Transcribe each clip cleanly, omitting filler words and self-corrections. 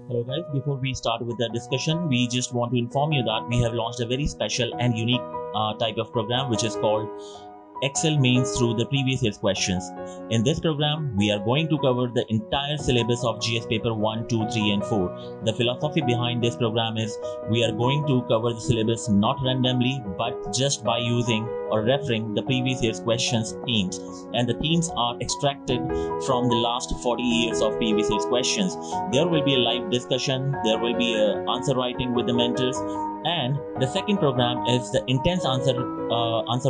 Hello guys, before we start with the discussion, we just want to inform you that we have launched a very special and unique type of program which is called Excel Mains through the previous year's questions. In this program, we are going to cover the entire syllabus of GS paper 1, 2, 3 and 4. The philosophy behind this program is we are going to cover the syllabus not randomly but just by using or referring the previous year's questions themes, and the themes are extracted from the last 40 years of previous year's questions. There will be a live discussion, there will be a answer writing with the mentors, and the second program is the intense answer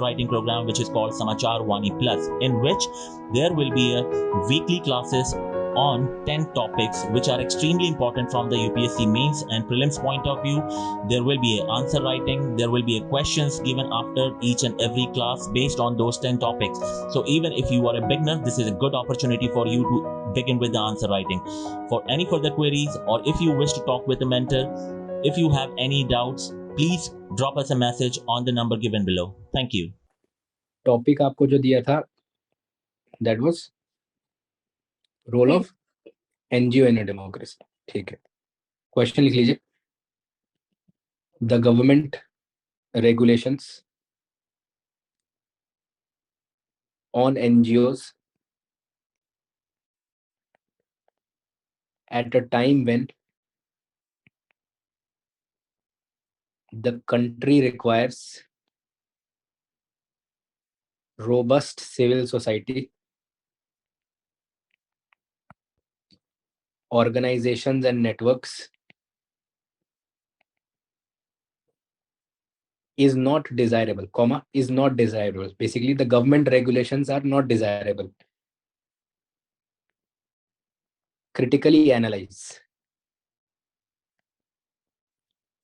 writing program which is called Samachar Wani Plus, in which there will be a weekly classes on 10 topics which are extremely important from the UPSC mains and prelims point of view. There will be an answer writing, there will be a questions given after each and every class based on those 10 topics. So even if you are a beginner, this is a good opportunity for you to begin with the answer writing. For any further queries or if you wish to talk with a mentor, if you have any doubts, please drop us a message on the number given below. Thank you. Topic आपको जो दिया था that was role of NGO in democracy. ठीक है, question लिख लीजिए. The government regulations on NGOs at a time when the country requires robust civil society, organizations and networks is not desirable, is not desirable. Basically, the government regulations are not desirable. Critically analyze.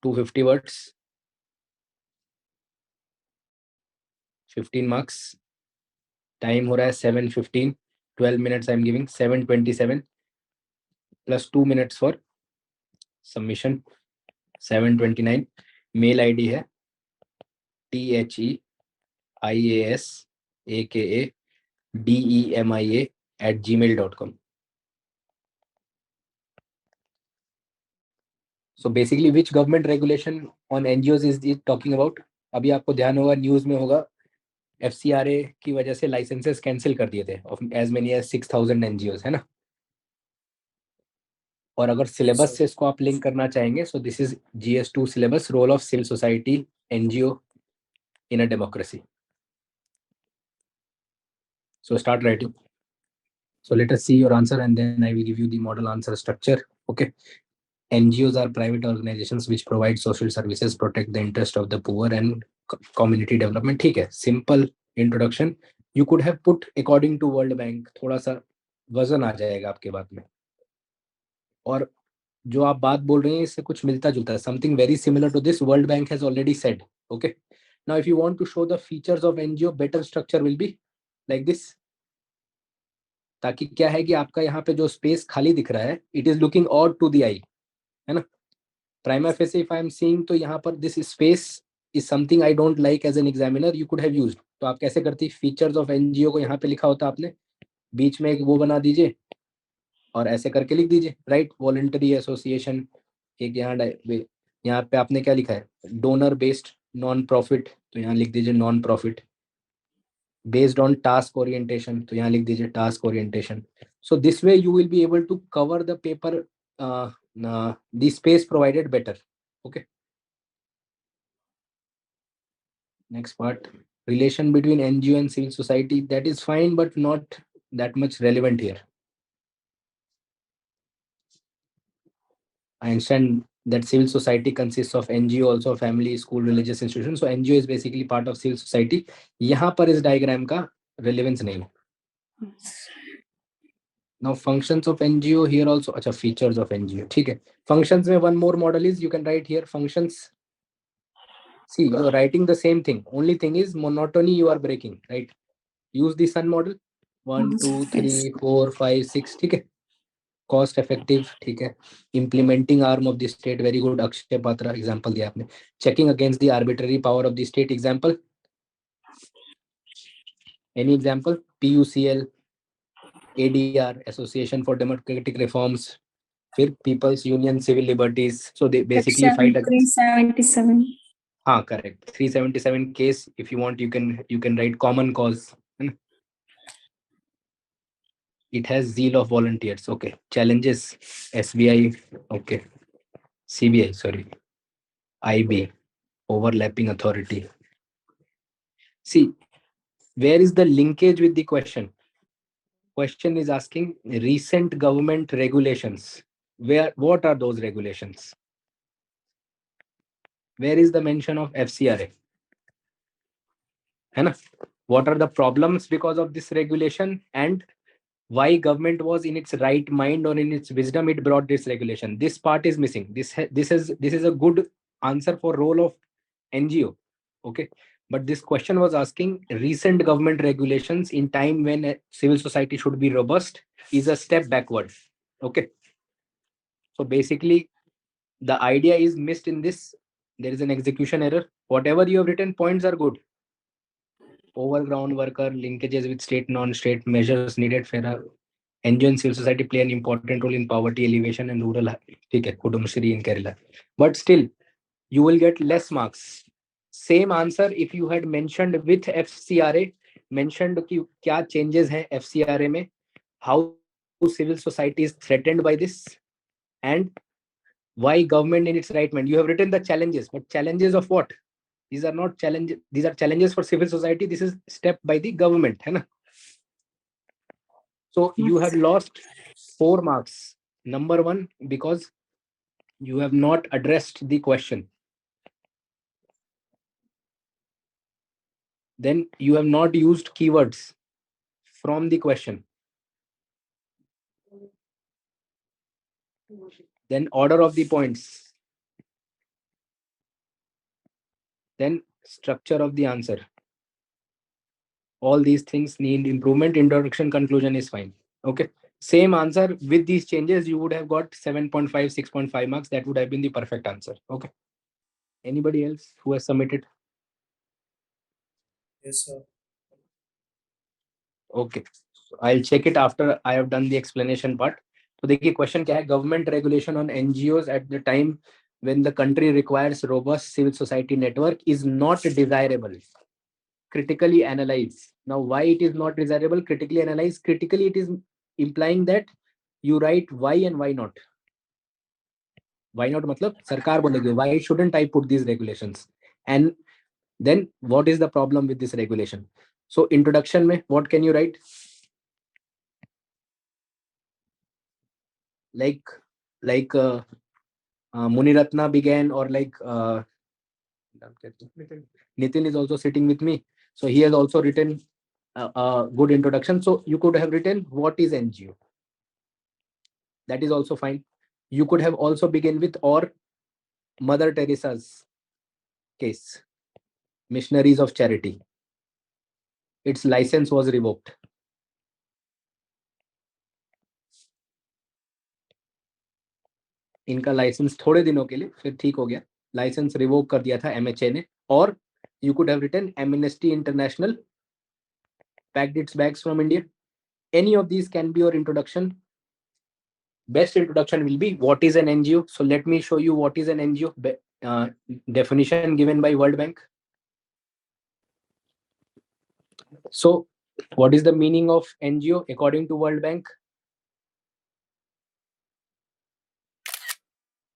250 words, 15 marks. Time हो रहा है 7:15. 12 minutes I am giving. 7:27 plus 2 minutes for submission. 7:29. Mail ID है THEIASAKADEMIA@gmail.com. So basically which government regulation on NGOs is it talking about? अभी आपको ध्यान होगा news में होगा FCRA की वजह से लाइसेंसेस कैंसिल कर दिए थे of as many as 6,000 NGOs, है ना. और अगर सिलेबस से इसको आप लिंक करना चाहेंगे, so this is GS2 syllabus, role of civil society NGO in a democracy. So start writing. So let us see your answer and then I will give you the model answer structure. Okay. NGOs are private organizations which provide social services, protect the interest of the poor and community development. ठीक है, simple introduction. You could have put according to World Bank, थोड़ा सा वजन आ जाएगा आपके बात में. और जो आप बात बोल रहे हैं इससे कुछ मिलता जुलता है. Something very similar to this World Bank has already said. Okay. Now if you want to show the features of NGO, better structure will be like this. ताकि क्या है कि आपका यहाँ पे जो स्पेस खाली दिख रहा है, it is looking odd to the eye, है ना. Prima facie if I am seeing, तो यहाँ पर this space is something I don't like as an examiner, you could have used. तो आप कैसे करती, फीचर्स ऑफ एनजीओ को यहाँ पे लिखा होता आपने, बीच में एक वो बना दीजिए और ऐसे करके लिख दीजिए, राइट. वॉलंटरी एसोसिएशन, एक यहाँ पे आपने क्या लिखा है, डोनर बेस्ड नॉन प्रॉफिट, तो यहाँ लिख दीजिए non profit. Based on task orientation, तो यहाँ लिख दीजिए task orientation. So this way you will be able to cover the paper, the space provided better. Okay. Next part, relation between NGO and civil society. That is fine, but not that much relevant here. I understand that civil society consists of NGO, also family, school, religious institution. So NGO is basically part of civil society. यहाँ पर इस diagram का relevance नहीं है. Now functions of NGO here also. अच्छा, features of NGO. ठीक है. Functions में one more model is, you can write here functions. See, you are writing the same thing. Only thing is monotony you are breaking, right? Use the sun model. 1, 2, 3, 4, 5, 6. ठीक है. Cost effective. ठीक है. Implementing arm of the state. Very good. Akshay Patra example दिया आपने. Checking against the arbitrary power of the state. Example. Any example? PUCL, ADR, Association for Democratic Reforms, फिर People's Union civil liberties, so they basically Section fight against. 377. हाँ, correct. 377 case. If you want, you can write common cause. It has zeal of volunteers. Okay. Challenges. SBI. Okay. CBI. Sorry. IB. Overlapping authority. See, where is the linkage with the question? Question is asking recent government regulations. What are those regulations? Where is the mention of FCRA? है ना? What are the problems because of this regulation, and why government was in its right mind or in its wisdom it brought this regulation? This part is missing. This is a good answer for role of NGO. Okay, but this question was asking recent government regulations in time when civil society should be robust is a step backward. Okay, so basically the idea is missed in this. There is an execution error. Whatever you have written, points are good. Overground worker, linkages with state, non-state measures needed, fairer. NGO and civil society play an important role in poverty alleviation and rural. Okay, Kudumshri in Kerala. But still, you will get less marks. Same answer if you had mentioned with FCRA, mentioned कि क्या changes हैं FCRA में, how civil society is threatened by this, and why government in its right mind. You have written the challenges, but challenges of what? These are not challenges. These are challenges for civil society. This is step by the government, है ना? So you have lost 4 marks. Number one, because you have not addressed the question. Then you have not used keywords from the question. Then order of the points. Then structure of the answer. All these things need improvement. Introduction, conclusion is fine. Okay. Same answer with these changes, you would have got 7.5, 6.5 marks. That would have been the perfect answer. Okay. Anybody else who has submitted? Yes, sir. Okay. So I'll check it after I have done the explanation part. So देखिए question क्या है? Government regulation on NGOs at the time when the country requires robust civil society network is not desirable. Critically analyze. Now, why it is not desirable? Critically analyze. Critically, it is implying that you write why and why not. Why not? मतलब सरकार बोलेगी why shouldn't I put these regulations? And then what is the problem with this regulation? So introduction में what can you write? Like Muniratna began, or like Nitin is also sitting with me, so he has also written a good introduction. So you could have written what is NGO. That is also fine. You could have also begin with or Mother Teresa's case, missionaries of charity. Its license was revoked. इनका licence थोड़े दिनों के लिए फिर ठीक हो गया, licence revoke कर दिया था MHA ने. और you could have written Amnesty International packed its bags from India. Any of these can be your introduction. Best introduction will be what is an NGO. So let me show you what is an NGO. Definition given by World Bank. So what is the meaning of NGO according to World Bank?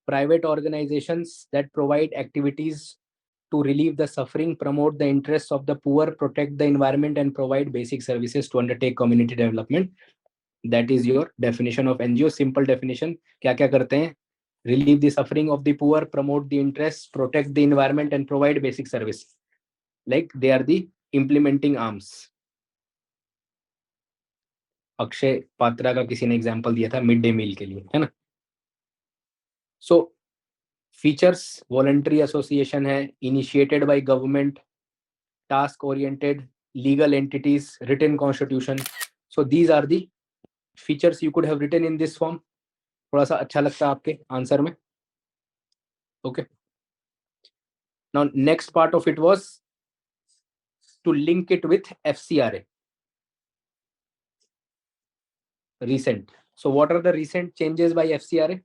Private organizations that provide activities to relieve the suffering, promote the interests of the poor, protect the environment, and provide basic services to undertake community development. That is your definition of NGO. Simple definition. क्या क्या करते हैं? Relieve the suffering of the poor, promote the interests, protect the environment, and provide basic service. Like they are the implementing arms. Akshay Patra का किसी ने example दिया था mid day meal के लिए, है ना? So features, voluntary association है, initiated by government, task oriented, legal entities, written constitution. So these are the features you could have written in this form. थोड़ा सा अच्छा लगता है आपके आंसर में. Okay. Now next part of it was to link it with FCRA. Recent. So what are the recent changes by FCRA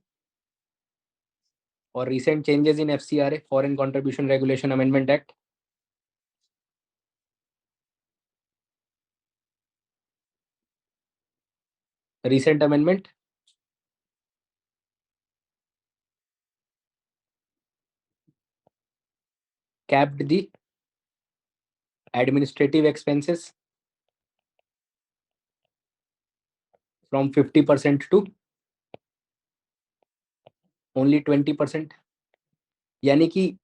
or recent changes in FCRA, Foreign Contribution Regulation Amendment Act? Recent amendment? Capped the administrative expenses from 50% to only 20%. यानी कि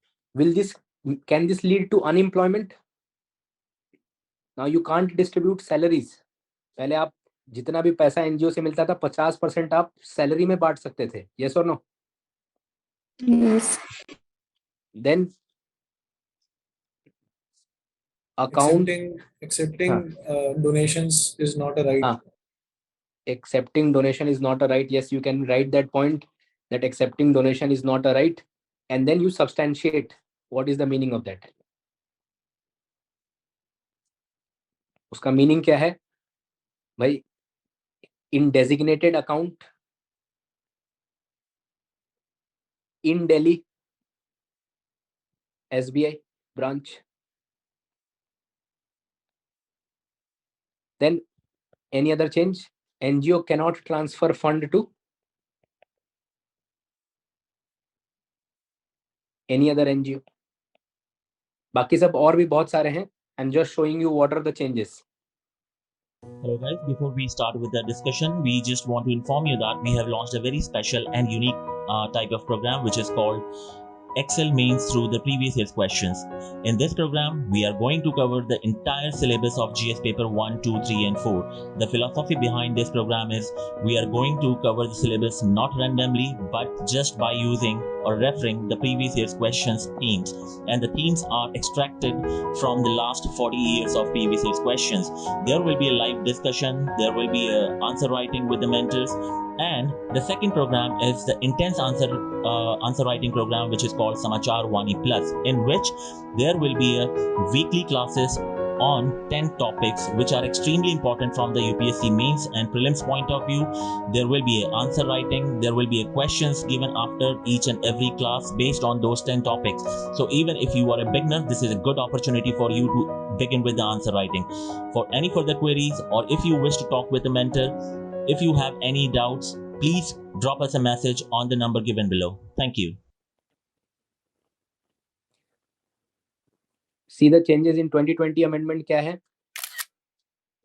can this lead to unemployment? Now you can't distribute salaries. पहले आप जितना भी पैसा NGO से मिलता था 50% आप सैलरी में बांट सकते थे. Yes or no? Yes. Then account accepting donations is not a right. Accepting donation is not a right. Yes, you can write that point that accepting donation is not a right, and then you substantiate what is the meaning of that. उसका meaning क्या है भाई? In designated account in Delhi SBI branch. Then any other change? NGO cannot transfer fund to any other NGO. बाकी सब और भी बहुत सारे हैं. I'm just showing you what are the changes. Hello guys, before we start with the discussion, we just want to inform you that we have launched a very special and unique type of program which is called Excel Mains through the previous year's questions. In this program, we are going to cover the entire syllabus of GS paper 1, 2, 3 and 4. The philosophy behind this program is we are going to cover the syllabus not randomly but just by using or referring the previous year's questions themes, and the themes are extracted from the last 40 years of previous year's questions. There will be a live discussion, there will be a answer writing with the mentors, and the second program is the intense answer writing program which is called Samachar Wani Plus, in which there will be a weekly classes on 10 topics which are extremely important from the UPSC mains and prelims point of view. There will be an answer writing, there will be a questions given after each and every class based on those 10 topics. So even if you are a beginner, this is a good opportunity for you to begin with the answer writing. For any further queries or if you wish to talk with a mentor, if you have any doubts, please drop us a message on the number given below. Thank you. See the changes in 2020 amendment क्या है?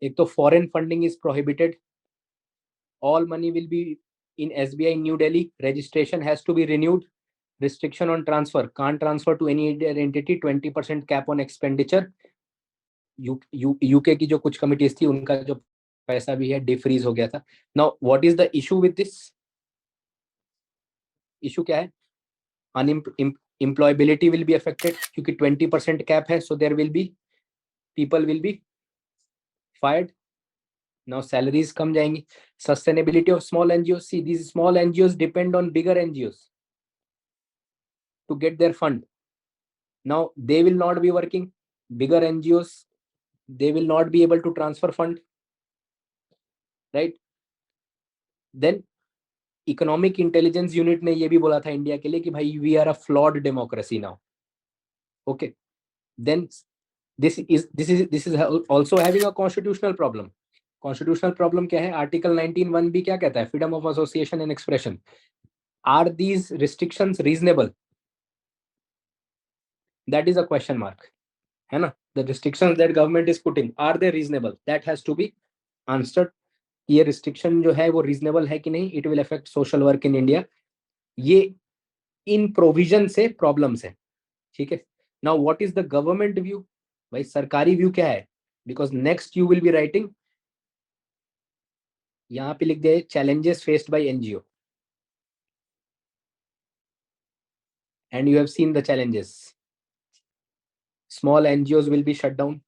एक तो foreign funding is prohibited. All money will be in SBI New Delhi. Registration has to be renewed. Restriction on transfer. Can't transfer to any other entity. 20% cap on expenditure. UK की जो कुछ committees थी उनका जो पैसा भी है defreeze हो गया था. Now what is the issue with this? Issue क्या है? Employability will be affected क्योंकि 20% cap है, so there will be people will be fired. Now salaries कम जाएंगी. Sustainability of small NGOs. See, these small NGOs depend on bigger NGOs to get their fund. Now they will not be working. Bigger NGOs, they will not be able to transfer fund, right? Then Economic Intelligence Unit ने ये भी बोला था India के लिए कि भाई we are a flawed democracy now. Okay. Then this is also having a constitutional problem. Constitutional problem क्या है? Article 19(1) क्या कहता है? Freedom of association and expression. Are these restrictions reasonable? That is a question mark. है ना? The restrictions that government is putting, are they reasonable? That has to be answered. ये restriction जो है वो reasonable है कि नहीं? It will affect social work in India. ये in provision से problems है. ठीक है? Now what is the government view? भाई सरकारी view क्या है? Because next you will be writing, यहाँ पे लिख दे challenges faced by NGO. And you have seen the challenges. Small NGOs will be shut down.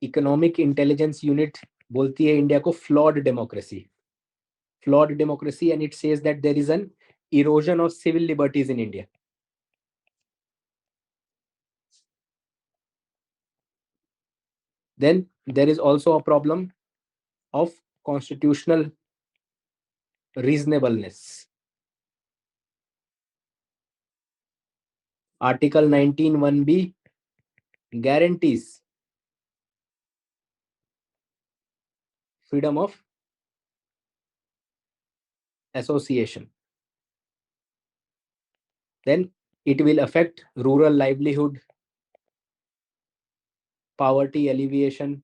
Economic Intelligence Unit बोलती है India को flawed democracy. Flawed democracy, and it says that there is an erosion of civil liberties in India. Then there is also a problem of constitutional reasonableness. Article 19(1)(b) guarantees freedom of association. Then it will affect rural livelihood, poverty alleviation.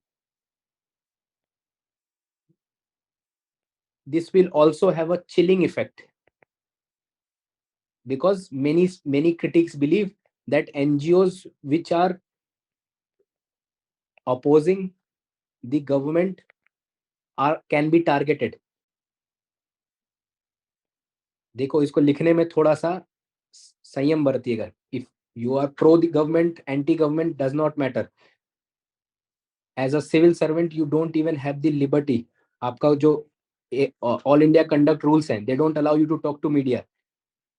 This will also have a chilling effect, because many critics believe that NGOs which are opposing the government can be targeted. देखो, इसको लिखने में थोड़ा सा संयम बरतिएगा. If you are pro the government, anti government does not matter. As a civil servant, you don't even have the liberty. आपका जो all India conduct rules हैं, they don't allow you to talk to media.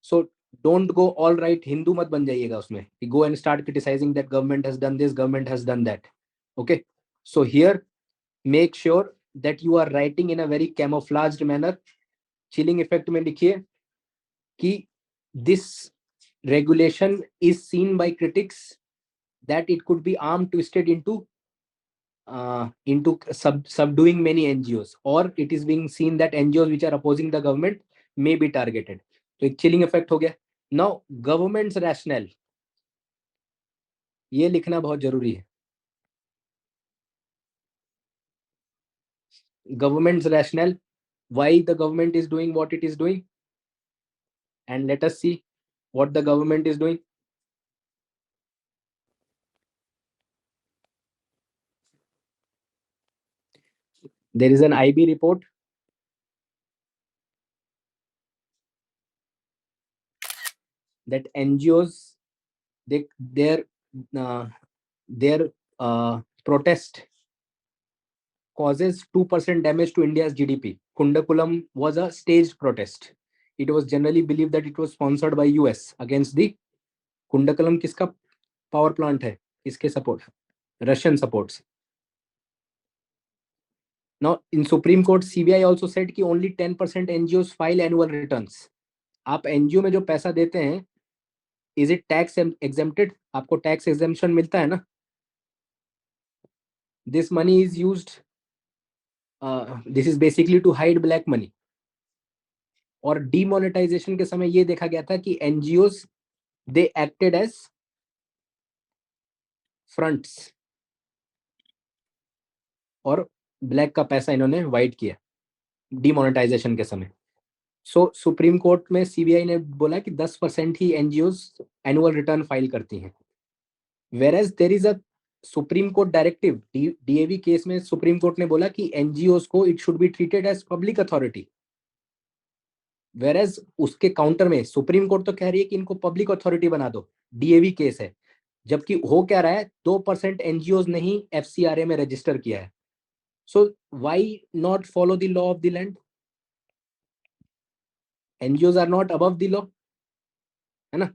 So don't go all right Hindu मत बन जाइएगा उसमें. You go and start criticizing that government has done this, government has done that. Okay. So here, make sure that you are writing in a very camouflaged manner. Chilling effect में लिखिए कि this regulation is seen by critics that it could be arm twisted into subduing many NGOs, or it is being seen that NGOs which are opposing the government may be targeted. तो एक chilling effect हो गया. Now government's rationale, ये लिखना बहुत जरूरी है. Government's rationale, why the government is doing what it is doing, and let us see what the government is doing. There is an IB report that NGOs, their protest causes 2% damage to India's GDP. Kundakulam was a staged protest. It was generally believed that it was sponsored by US against the Kundakulam. किसका power plant है? किसके support? Russian supports. Now in Supreme Court, CBI also said कि only 10% NGOs file annual returns. आप NGO में जो पैसा देते हैं, is it tax exempted? आपको tax exemption मिलता है ना? This money is used. This is basically to hide black money. और demonetization के समय ये देखा गया था कि NGOs, they acted as fronts और ब्लैक का पैसा इन्होंने वाइट किया डिमोनेटाइजेशन के समय. सो सुप्रीम कोर्ट में सीबीआई ने बोला कि 10% ही एनजीओस एनुअल रिटर्न फाइल करती हैं. Whereas there is a Supreme Court directive. DAV case में सुप्रीम कोर्ट ने बोला कि एनजीओस को it should be treated as public authority. Whereas उसके काउंटर में सुप्रीम कोर्ट तो कह रही है कि इनको पब्लिक अथॉरिटी बना दो. डीएवी केस है. जबकि हो क्या रहा है, 2% एनजीओस ने ही एफसीआरए में रजिस्टर किया है. So why not follow the law of the land? NGOs are not above the law, है ना?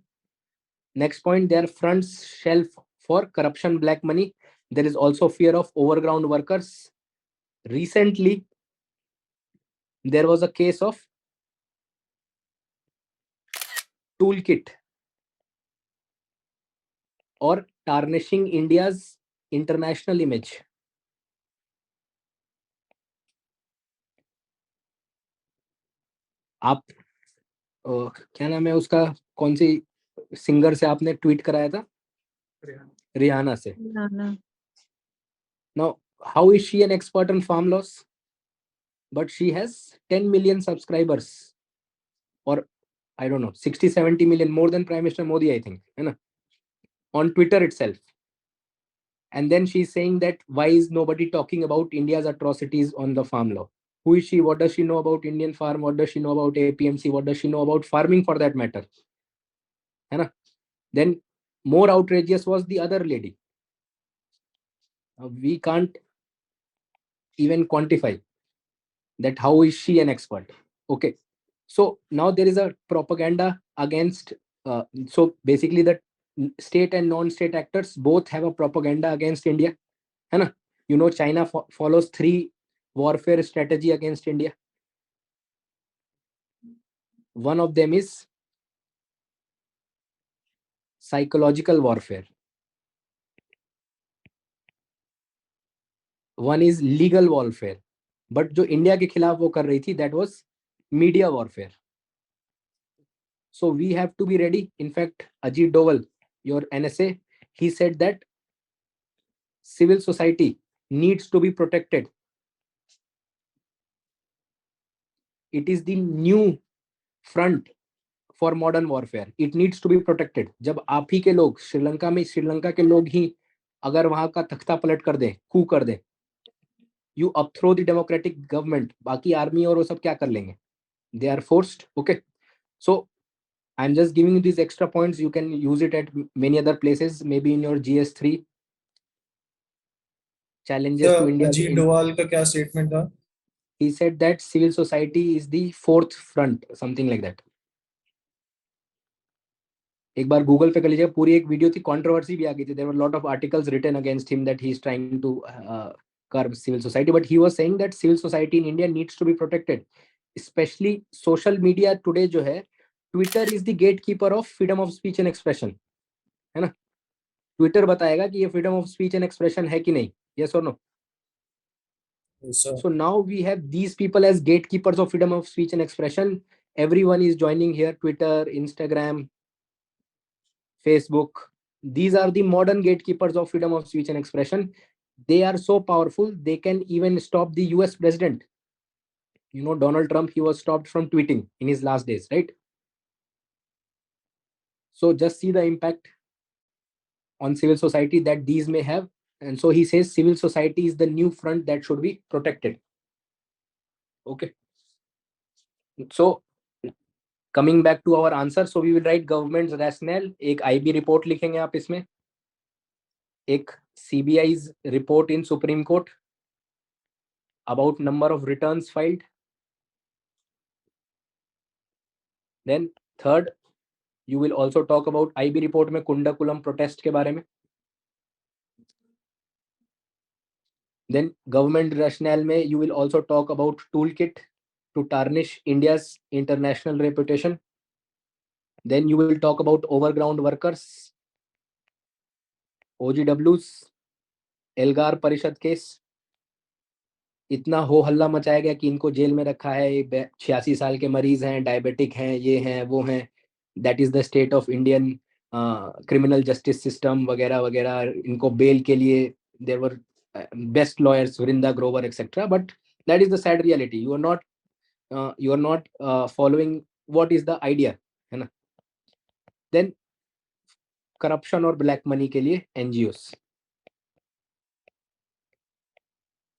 Next point, their fronts shelf for corruption, black money. There is also fear of overground workers. Recently, there was a case of toolkit or tarnishing India's international image. आप क्या नाम है उसका, कौन सी singer से आपने ट्वीट कराया था? रिहाना से. Now, how is she an expert on farm laws? But she has 10 million subscribers, or I don't know, 60-70 million, more than Prime Minister Modi, I think, है ना? On Twitter itself. And then she's saying that why is nobody talking about India's atrocities on the farm law? Who is she? What does she know about Indian farm? What does she know about APMC? What does she know about farming for that matter? है ना? Then more outrageous was the other lady. We can't even quantify that. How is she an expert? Okay. So now there is a propaganda against, so basically the state and non-state actors both have a propaganda against India, है ना? You know, China follows 3 warfare strategy against India. One of them is psychological warfare. One is legal warfare. But जो India के खिलाफ वो कर रही थी, that was media warfare. So we have to be ready. In fact, Ajit Doval, your NSA, he said that civil society needs to be protected. It is the new front for modern warfare. It needs to be protected. जब आप ही के लोग श्रीलंका के लोग ही अगर वहां का तख्ता पलट कर दें, कू कर दें, you upthrow the democratic government, बाकी आर्मी और वो सब क्या कर लेंगे? They are forced. Okay. So I'm just giving you these extra points. You can use it at many other places, maybe in your GS3. Challenges to India. Ajit Doval का क्या statement था? He said that civil society is the 4th front, something like that. एक बार Google पे कर लीजिएगा, पूरी एक video थी, कंट्रोवर्सी भी आ गई थी. There were a lot of articles written against him that he is trying to curb civil society, but he was saying that civil society in India needs to be protected, especially social media today जो है, Twitter is the gatekeeper of freedom of speech and expression, है ना? Twitter बताएगा कि ये freedom of speech and expression है कि नहीं, yes or no? Yes, sir. So now we have these people as gatekeepers of freedom of speech and expression. Everyone is joining here, Twitter, Instagram, Facebook. These are the modern gatekeepers of freedom of speech and expression. They are so powerful, they can even stop the US president. You know, Donald Trump, he was stopped from tweeting in his last days, right? So just see the impact on civil society that these may have. And so he says civil society is the new front that should be protected. Okay. So coming back to our answer, so we will write government's rationale. एक IB report लिखेंगे आप इसमें, एक CBI's report in Supreme Court about number of returns filed. Then third, you will also talk about IB report में Kudankulam protest के बारे में. Then government rationale में you will also talk about toolkit to tarnish India's international reputation. Then you will talk about overground workers, OGWs, Elgar Parishad case. इतना हो हल्ला मचाया गया कि इनको जेल में रखा है, 86 साल के मरीज हैं, डायबिटिक हैं, ये हैं वो हैं. That is the state of Indian criminal justice system वगैरह वगैरह. इनको बेल के लिए there were best lawyers, Vrinda Grover etcetera. But that is the sad reality. You are not following what is the idea, है ना? देन करप्शन और black money के लिए NGOs.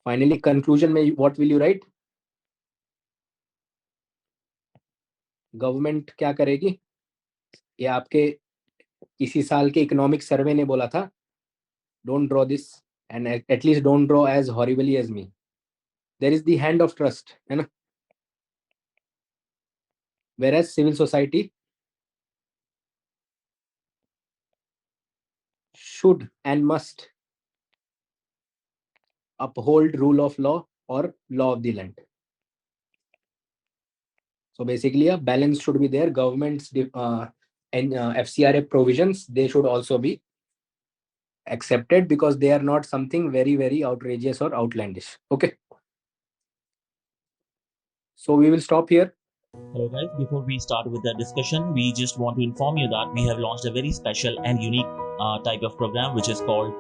फाइनली कंक्लूजन में what will you write? Government क्या करेगी? ये आपके इसी साल के इकोनॉमिक सर्वे ने बोला था, don't draw this and at least don't draw as horribly as me. There is the hand of trust, है ना? Whereas civil society should and must uphold rule of law or law of the land. So basically a balance should be there. Government's and FCRA provisions, they should also be accepted because they are not something very, very outrageous or outlandish. Okay. So we will stop here. Hello guys, before we start with the discussion, we just want to inform you that we have launched a very special and unique type of program which is called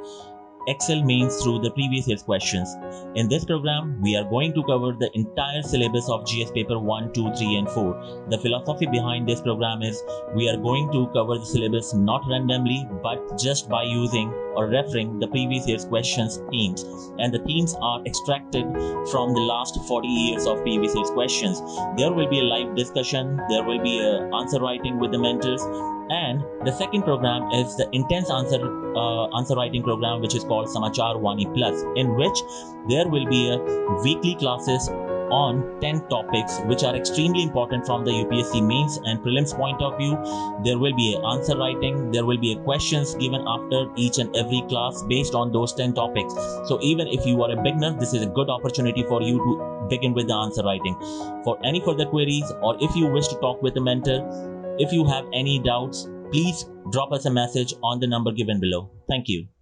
Excel Mains through the previous year's questions. In this program, we are going to cover the entire syllabus of GS paper 1, 2, 3 and 4. The philosophy behind this program is we are going to cover the syllabus not randomly but just by using or referring the previous year's questions themes. And the themes are extracted from the last 40 years of previous year's questions. There will be a live discussion, there will be a answer writing with the mentors. And the second program is the intense answer writing program which is called Samachar Wani Plus, in which there will be a weekly classes on 10 topics which are extremely important from the UPSC mains and prelims point of view. There will be an answer writing, there will be a questions given after each and every class based on those 10 topics. So even if you are a beginner, this is a good opportunity for you to begin with the answer writing. For any further queries, or if you wish to talk with a mentor, if you have any doubts, please drop us a message on the number given below. Thank you.